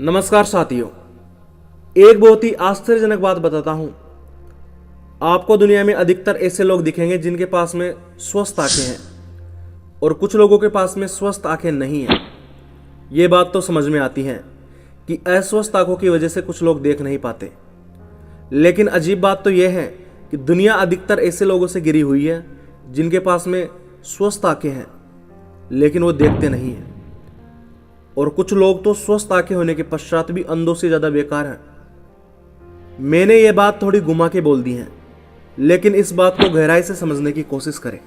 नमस्कार साथियों, एक बहुत ही आश्चर्यजनक बात बताता हूं। आपको दुनिया में अधिकतर ऐसे लोग दिखेंगे जिनके पास में स्वस्थ आंखें हैं और कुछ लोगों के पास में स्वस्थ आंखें नहीं हैं। ये बात तो समझ में आती है कि अस्वस्थ आंखों की वजह से कुछ लोग देख नहीं पाते, लेकिन अजीब बात तो यह है कि दुनिया अधिकतर ऐसे लोगों से घिरी हुई है जिनके पास में स्वस्थ आंखें हैं लेकिन वो देखते नहीं हैं। और कुछ लोग तो स्वस्थ आंखें होने के पश्चात भी अंधों से ज्यादा बेकार हैं। मैंने ये बात थोड़ी घुमा के बोल दी है, लेकिन इस बात को गहराई से समझने की कोशिश करें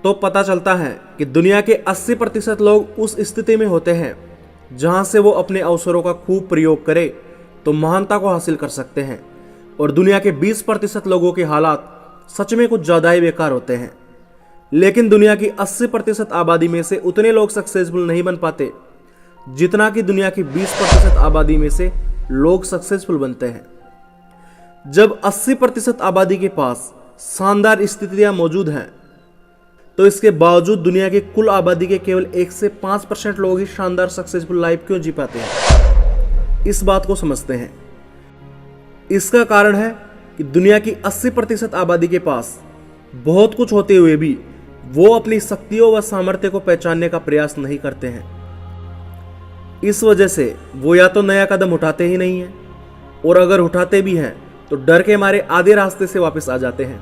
तो पता चलता है कि दुनिया के 80% लोग उस स्थिति में होते हैं जहां से वो अपने अवसरों का खूब प्रयोग करें तो महानता को हासिल कर सकते हैं, और दुनिया के 20% लोगों के हालात सच में कुछ ज्यादा ही बेकार होते हैं। लेकिन दुनिया की 80% आबादी में से उतने लोग सक्सेसफुल नहीं बन पाते जितना कि दुनिया की 20% आबादी में से लोग सक्सेसफुल बनते हैं। जब 80% आबादी के पास शानदार स्थितियां मौजूद हैं तो इसके बावजूद दुनिया की कुल आबादी के केवल 1 से 5% लोग ही शानदार सक्सेसफुल लाइफ क्यों जी पाते हैं। इस बात को समझते हैं। इसका कारण है कि दुनिया की 80% आबादी के पास बहुत कुछ होते हुए भी वो अपनी शक्तियों व सामर्थ्य को पहचानने का प्रयास नहीं करते हैं। इस वजह से वो या तो नया कदम उठाते ही नहीं हैं, और अगर उठाते भी हैं तो डर के मारे आधे रास्ते से वापस आ जाते हैं,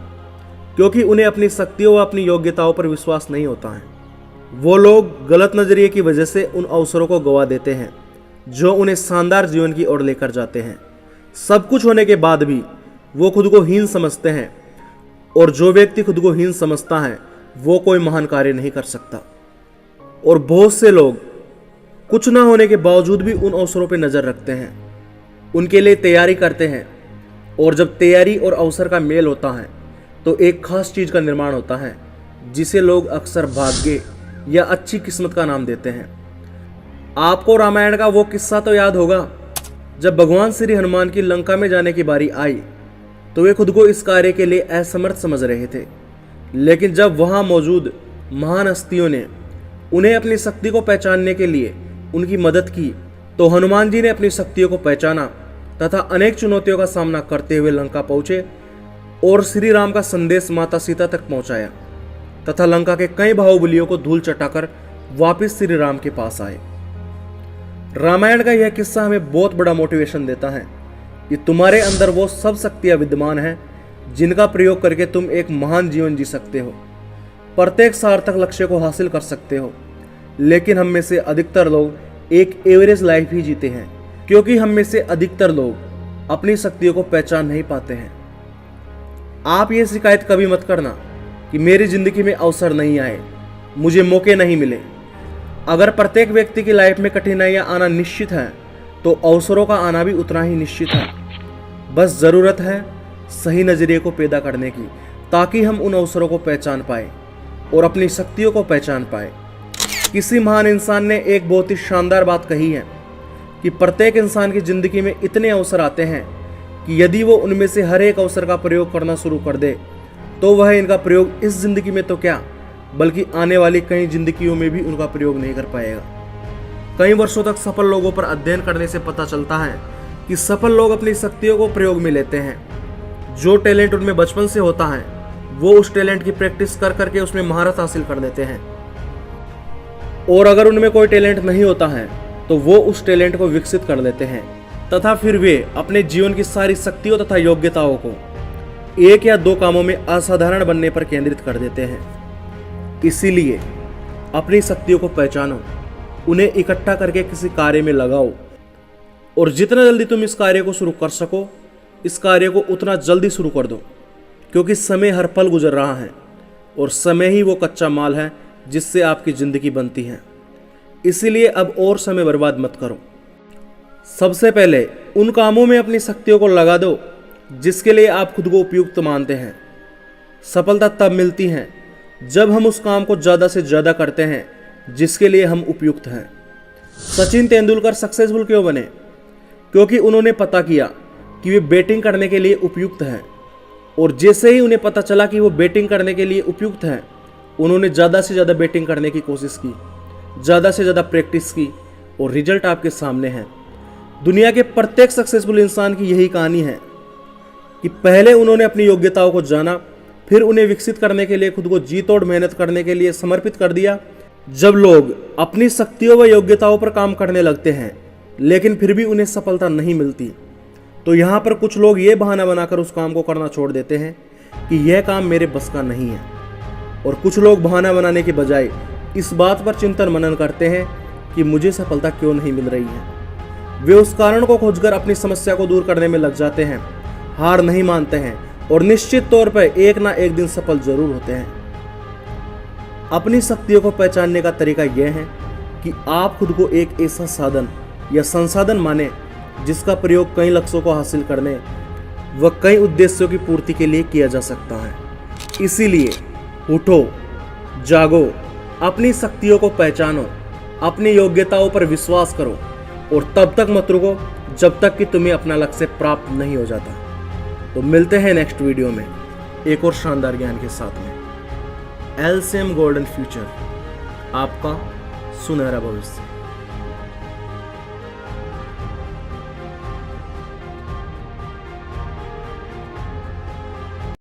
क्योंकि उन्हें अपनी शक्तियों व अपनी योग्यताओं पर विश्वास नहीं होता है। वो लोग गलत नजरिए की वजह से उन अवसरों को गवा देते हैं जो उन्हें शानदार जीवन की ओर लेकर जाते हैं। सब कुछ होने के बाद भी वो खुद को हीन समझते हैं, और जो व्यक्ति खुद को हीन समझता है वो कोई महान कार्य नहीं कर सकता। और बहुत से लोग कुछ ना होने के बावजूद भी उन अवसरों पर नजर रखते हैं, उनके लिए तैयारी करते हैं, और जब तैयारी और अवसर का मेल होता है तो एक खास चीज का निर्माण होता है जिसे लोग अक्सर भाग्य या अच्छी किस्मत का नाम देते हैं। आपको रामायण का वो किस्सा तो याद होगा जब भगवान श्री हनुमान की लंका में जाने की बारी आई तो वे खुद को इस कार्य के लिए असमर्थ समझ रहे थे, लेकिन जब वहां मौजूद महान हस्तियों ने उन्हें अपनी शक्ति को पहचानने के लिए उनकी मदद की तो हनुमान जी ने अपनी शक्तियों को पहचाना तथा अनेक चुनौतियों का सामना करते हुए लंका पहुंचे और श्री राम का संदेश माता सीता तक पहुंचाया तथा लंका के कई बाहुबलियों को धूल चटाकर वापस श्री राम के पास आए। रामायण का यह किस्सा हमें बहुत बड़ा मोटिवेशन देता है कि तुम्हारे अंदर वो सब शक्तियां विद्यमान हैं जिनका प्रयोग करके तुम एक महान जीवन जी सकते हो, प्रत्येक सार्थक लक्ष्य को हासिल कर सकते हो। लेकिन हम में से अधिकतर लोग एक एवरेज लाइफ ही जीते हैं, क्योंकि हम में से अधिकतर लोग अपनी शक्तियों को पहचान नहीं पाते हैं। आप ये शिकायत कभी मत करना कि मेरी जिंदगी में अवसर नहीं आए, मुझे मौके नहीं मिले। अगर प्रत्येक व्यक्ति की लाइफ में कठिनाइयां आना निश्चित है तो अवसरों का आना भी उतना ही निश्चित है। बस जरूरत है सही नजरिए को पैदा करने की, ताकि हम उन अवसरों को पहचान पाए और अपनी शक्तियों को पहचान पाए। किसी महान इंसान ने एक बहुत ही शानदार बात कही है कि प्रत्येक इंसान की जिंदगी में इतने अवसर आते हैं कि यदि वो उनमें से हर एक अवसर का प्रयोग करना शुरू कर दे तो वह इनका प्रयोग इस जिंदगी में तो क्या बल्कि आने वाली कई जिंदगियों में भी उनका प्रयोग नहीं कर पाएगा। कई वर्षों तक सफल लोगों पर अध्ययन करने से पता चलता है कि सफल लोग अपनी शक्तियों को प्रयोग में लेते हैं। जो टैलेंट उनमें बचपन से होता है वो उस टैलेंट की प्रैक्टिस कर करके उसमें महारत हासिल कर लेते हैं, और अगर उनमें कोई टैलेंट नहीं होता है तो वो उस टैलेंट को विकसित कर लेते हैं तथा फिर वे अपने जीवन की सारी शक्तियों तथा योग्यताओं को 1 या 2 कामों में असाधारण बनने पर केंद्रित कर देते हैं। इसीलिए अपनी शक्तियों को पहचानो, उन्हें इकट्ठा करके किसी कार्य में लगाओ, और जितना जल्दी तुम इस कार्य को शुरू कर सको इस कार्य को उतना जल्दी शुरू कर दो, क्योंकि समय हर पल गुजर रहा है और समय ही वो कच्चा माल है जिससे आपकी जिंदगी बनती है। इसीलिए अब और समय बर्बाद मत करो। सबसे पहले उन कामों में अपनी शक्तियों को लगा दो जिसके लिए आप खुद को उपयुक्त मानते हैं। सफलता तब मिलती है जब हम उस काम को ज़्यादा से ज़्यादा करते हैं जिसके लिए हम उपयुक्त हैं। सचिन तेंदुलकर सक्सेसफुल क्यों बने? क्योंकि उन्होंने पता किया कि वे बैटिंग करने के लिए उपयुक्त हैं, और जैसे ही उन्हें पता चला कि वो बैटिंग करने के लिए उपयुक्त हैं उन्होंने ज़्यादा से ज़्यादा बैटिंग करने की कोशिश की, ज़्यादा से ज़्यादा प्रैक्टिस की, और रिजल्ट आपके सामने है। दुनिया के प्रत्येक सक्सेसफुल इंसान की यही कहानी है कि पहले उन्होंने अपनी योग्यताओं को जाना, फिर उन्हें विकसित करने के लिए खुद को जी तोड़ मेहनत करने के लिए समर्पित कर दिया। जब लोग अपनी शक्तियों व योग्यताओं पर काम करने लगते हैं लेकिन फिर भी उन्हें सफलता नहीं मिलती, तो यहाँ पर कुछ लोग ये बहाना बनाकर उस काम को करना छोड़ देते हैं कि यह काम मेरे बस का नहीं है, और कुछ लोग बहाना बनाने के बजाय इस बात पर चिंतन मनन करते हैं कि मुझे सफलता क्यों नहीं मिल रही है। वे उस कारण को खोजकर अपनी समस्या को दूर करने में लग जाते हैं, हार नहीं मानते हैं और निश्चित तौर पर एक ना एक दिन सफल जरूर होते हैं। अपनी शक्तियों को पहचानने का तरीका यह है कि आप खुद को एक ऐसा साधन या संसाधन माने जिसका प्रयोग कई लक्ष्यों को हासिल करने व कई उद्देश्यों की पूर्ति के लिए किया जा सकता है। इसीलिए उठो, जागो, अपनी शक्तियों को पहचानो, अपनी योग्यताओं पर विश्वास करो और तब तक मत रुको जब तक कि तुम्हें अपना लक्ष्य प्राप्त नहीं हो जाता। तो मिलते हैं नेक्स्ट वीडियो में एक और शानदार ज्ञान के साथ में। LCM गोल्डन फ्यूचर, आपका सुनहरा भविष्य।